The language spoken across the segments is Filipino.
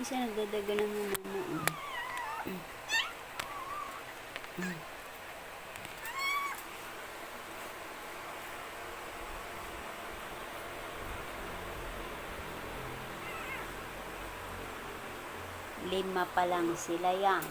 isa nagdadaga ng mama. Lima pa lang sila yan.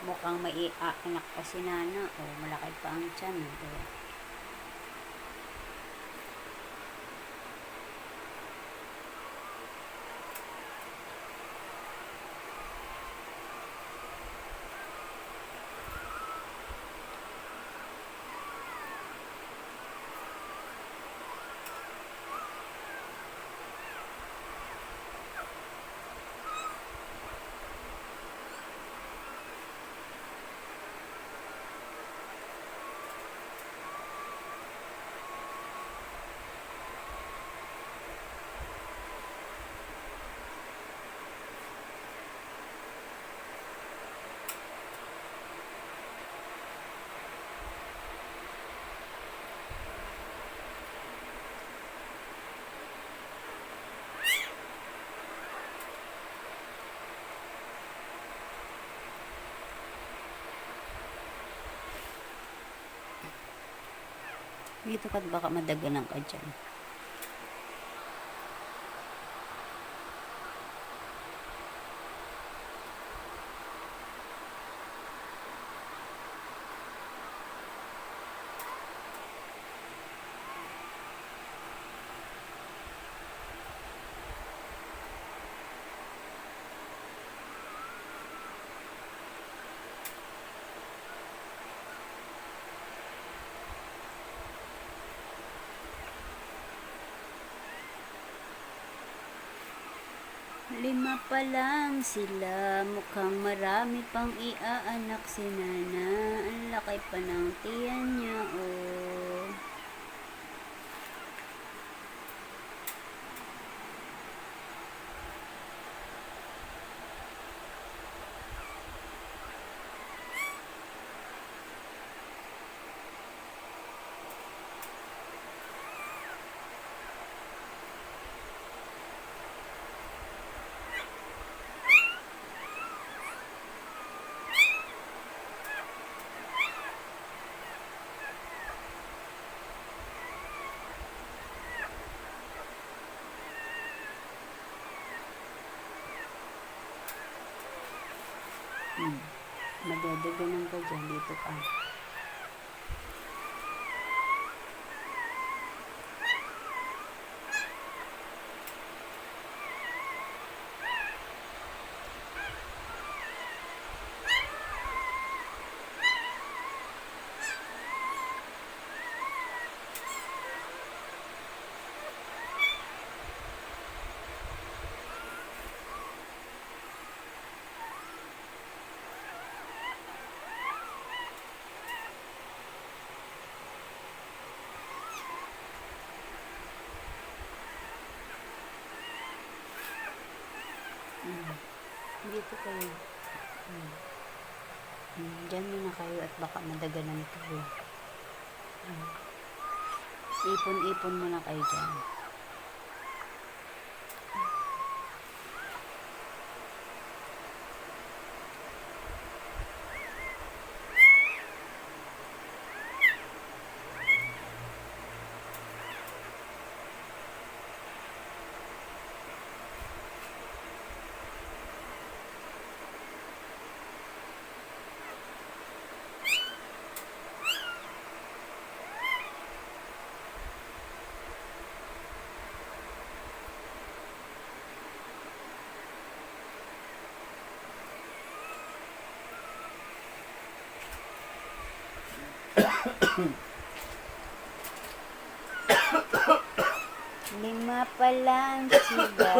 Mukhang may anak pa si Nana. Malaki pa ang tiyan. Dito ka baka madaganan ka dyan. Lima pa lang sila, mukhang marami pang iaanak si Nana. Ang laki pa ng tiyan niya, Madadaganan ka dyan, dito ka. Dito kayo. Diyan muna kayo at baka madaganan kayo. Ipon-ipon muna kayo dyan. Lima pa lang sila.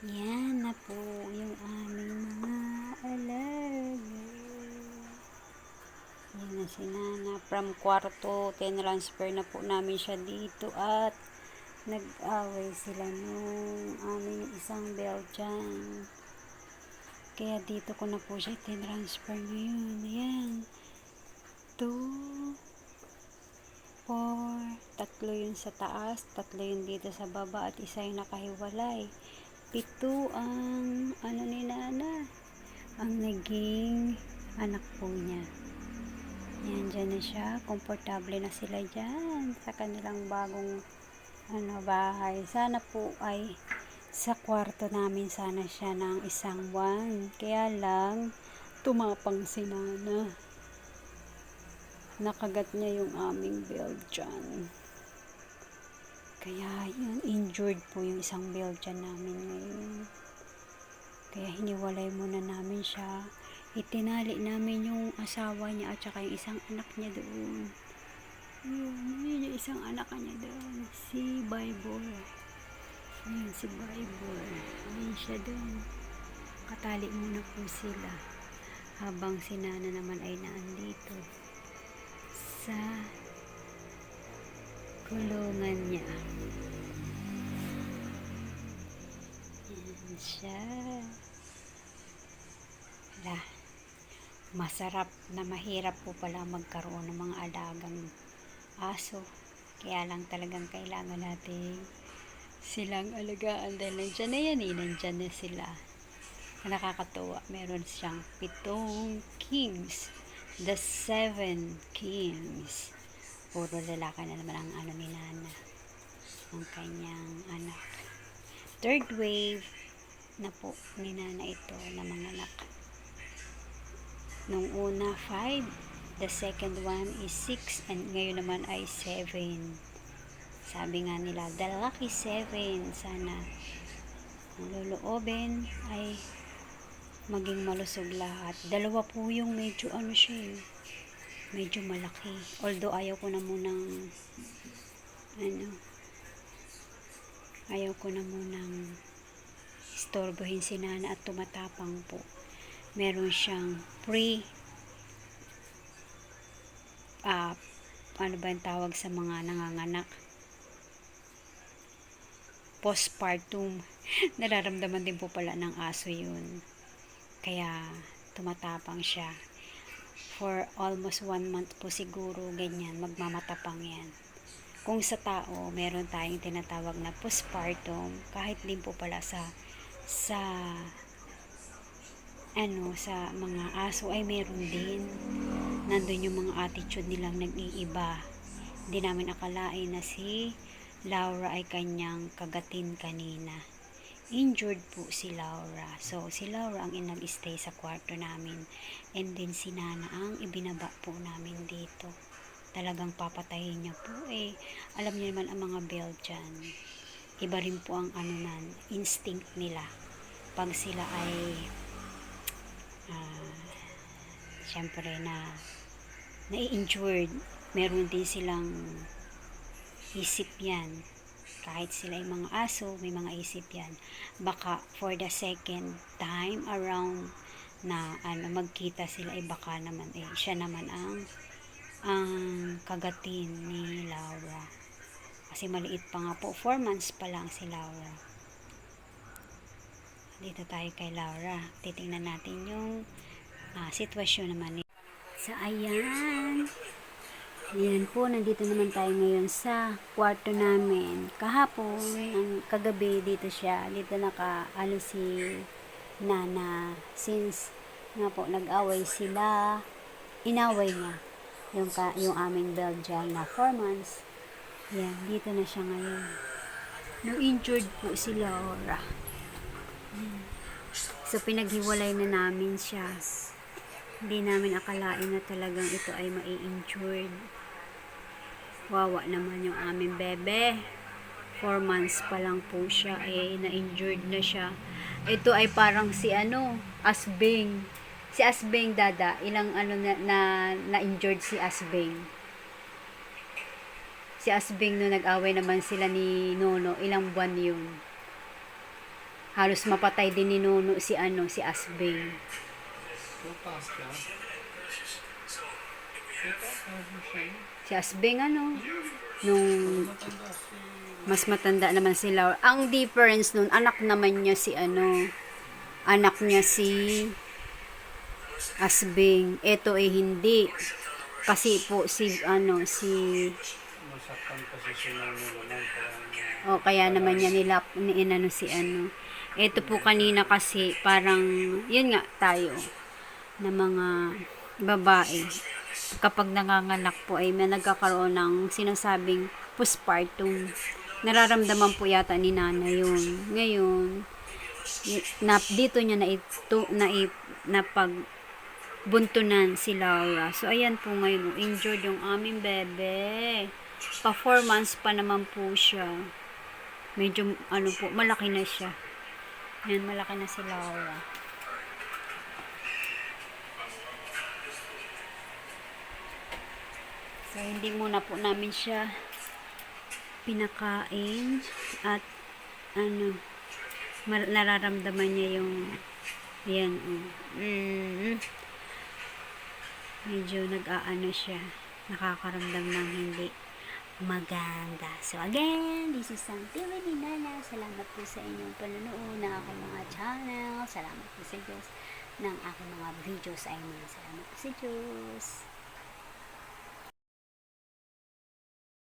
Yan na po yung aming mga Si Nana from kwarto, tinransfer na po namin siya dito at nag-away sila nung aming isang Belgian. Kaya dito ko na po siya tinransfer ngayon. Ayan. 2, 4, tatlo yun sa taas, tatlo yun dito sa baba at isa yung nakahiwalay. 7 ang ano ni Nana, ang naging anak po niya. Yan, dyan na siya. Komportable na sila dyan sa kanilang bagong bahay. Sana po ay sa kwarto namin sana siya ng isang buwan. Kaya lang, tumapang si Nana. Nakagat niya yung aming Belgian. Kaya yun, injured po yung isang Belgian namin ngayon. Kaya hiniwalay muna namin siya. Itinali namin yung asawa niya at saka yung isang anak niya doon. Yun yung isang anak niya doon. Si Bible. Yun, si Bible. Yun siya doon. Katali muna po sila. Habang si Nana naman ay naandito sa kulungan niya. Yan siya. Wala. Masarap na mahirap po pala magkaroon ng mga alagang aso. Kaya lang talagang kailangan natin silang alagaan dahil nandyan na yan nandyan na sila. Nakakatuwa. Meron siyang 7 kings. The 7 kings. Puro lalaki na naman ang ano ni Nana. Ang kanyang anak. Third wave na po ni Nana ito na mga anak. Nung una 5, the second one is 6, and ngayon naman ay 7. Sabi nga nila, the lucky 7. Sana ang loloobin ay maging malusog lahat. Dalawa po yung medyo siya medyo malaki. Although ayaw ko na munang istorbohin si Nana at tumatapang po. Meron siyang ano ba yung tawag sa mga nanganganak? Postpartum. Nararamdaman din po pala ng aso yun. Kaya tumatapang siya. For almost 1 month po siguro, ganyan, magmamatapang yan. Kung sa tao, meron tayong tinatawag na postpartum, kahit din po pala sa mga aso ay meron din. Nandun yung mga attitude nilang nag-iiba. Hindi namin akalain na si Laura ay kanyang kagatin kanina. Injured po si Laura. So, si Laura ang nag-stay sa kwarto namin. And then si Nana ang ibinaba po namin dito. Talagang papatayin niya po. Alam niyo naman ang mga Belgian. Iba rin po ang instinct nila. Pag sila ay syempre na-injured, meron din silang isip yan. Kahit sila ay mga aso, may mga isip yan. Baka for the second time around na magkita sila, baka naman siya naman ang kagatin ni Laura. Kasi maliit pa nga po, 4 months pa lang si Laura. Dito tayo kay Laura. Titingnan natin yung sitwasyon naman. So, ayan. Ayan po, nandito naman tayo ngayon sa kwarto namin. Kahapon, kagabi, dito siya. Dito naka-alis si Nana. Since nga po, nag-away sila, inaway niya yung aming Belgian na 4 months. Ayan, dito na siya ngayon. No-injured po si Laura. So, pinaghiwalay na namin siya. Hindi namin akalain na talagang ito ay mai-injured. Wawa naman yung aming bebe. 4 months pa lang po siya, na-injured na siya. Ito ay parang si Asbing. Si Asbing, dada. Ilang na-injured si Asbing. Si Asbing no nag-away naman sila ni Nono, ilang buwan yun. Halos mapatay din ni Nono si Asbing. Si Asbeng ano, nung mas matanda naman si Laura. Ang difference nun, anak naman niya si ano, anak niya si Asbeng. Ito ay hindi. Kasi po si ano, si Masaktan kasi si Nano naman. o kaya naman niya nila inano si ano. Ito po kanina kasi parang yun nga tayo na mga babae kapag nanganganak po ay may nagkakaroon ng sinasabing postpartum. Nararamdaman po yata ni Nana yun. Ngayon, dito niya napagbuntunan si Laura. So, ayan po ngayon. Injured yung aming bebe. Performance pa naman po siya. Medyo, ano po, malaki na siya. Yan, malaki na si Laura. So, hindi muna po namin siya pinakain at ano, nararamdaman niya yung yan, medyo nag-aano siya, nakakaramdam ng hindi maganda. So again, this is Santiago ni Nana. Salamat po sa inyong panonood ng aking mga channel. Salamat po sa Diyos ng aking mga videos ay mga salamat po sa Diyos.